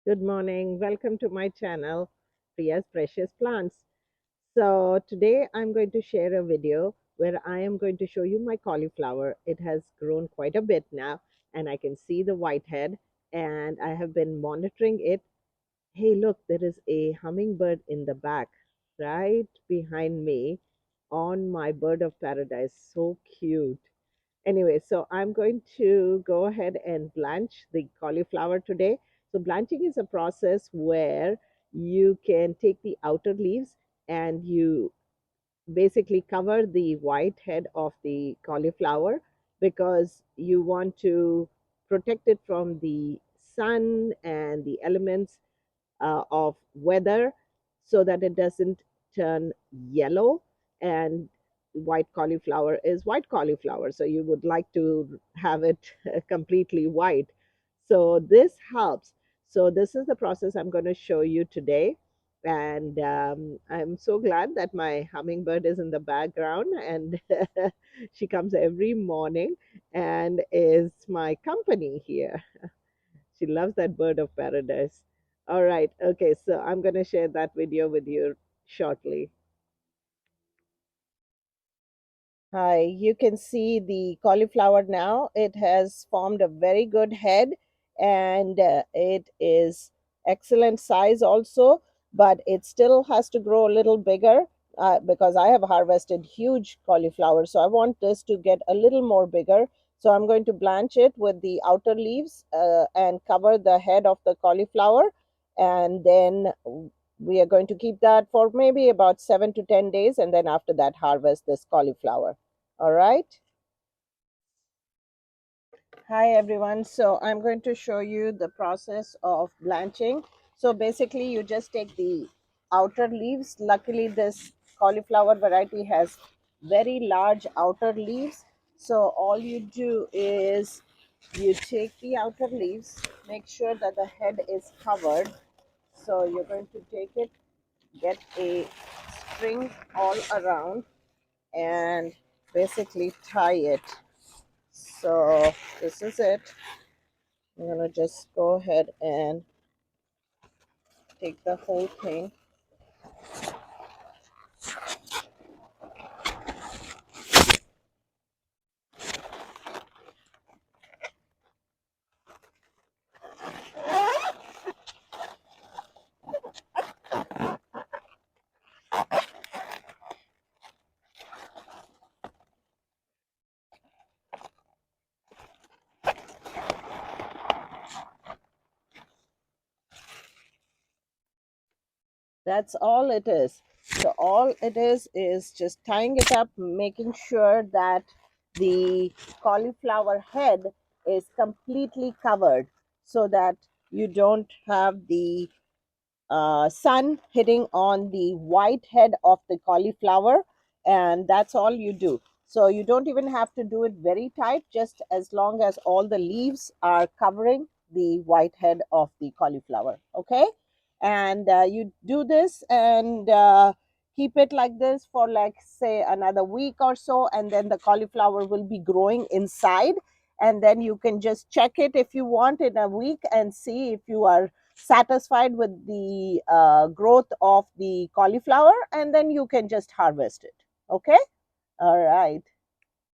Good morning. Welcome to my channel, Priya's Precious Plants. So today I'm going to share a video where I am going to show you my cauliflower. It has grown quite a bit now and I can see the whitehead and I have been monitoring it. Hey, look, there is a hummingbird in the back right behind me on my bird of paradise. So cute. Anyway, so I'm going to go ahead and blanch the cauliflower today. So blanching is a process where you can take the outer leaves and you basically cover the white head of the cauliflower because you want to protect it from the sun and the elements of weather so that it doesn't turn yellow. And white cauliflower is white cauliflower, so you would like to have it completely white. So this helps. So this is the process I'm going to show you today. And I'm so glad that my hummingbird is in the background and she comes every morning and is my company here. She loves that bird of paradise. All right. Okay. So I'm going to share that video with you shortly. Hi, you can see the cauliflower now. It has formed a very good head and it is excellent size also, but it still has to grow a little bigger because I have harvested huge cauliflower. So I want this to get a little more bigger. So I'm going to blanch it with the outer leaves and cover the head of the cauliflower. And then we are going to keep that for maybe about 7 to 10 days. And then after that, harvest this cauliflower. All right. Hi, everyone. So I'm going to show you the process of blanching. So basically, you just take the outer leaves. Luckily, this cauliflower variety has very large outer leaves. So all you do is you take the outer leaves, make sure that the head is covered. So you're going to take it, get a string all around, and basically tie it. So this is it. I'm gonna just go ahead and take the whole thing. That's all it is. So all it is just tying it up, making sure that the cauliflower head is completely covered so that you don't have the sun hitting on the white head of the cauliflower, and that's all you do. So you don't even have to do it very tight, just as long as all the leaves are covering the white head of the cauliflower. Okay. And you do this and keep it like this for, like, say another week or so, and then the cauliflower will be growing inside, and then you can just check it if you want in a week and see if you are satisfied with the growth of the cauliflower, and then you can just harvest it. Okay. All right.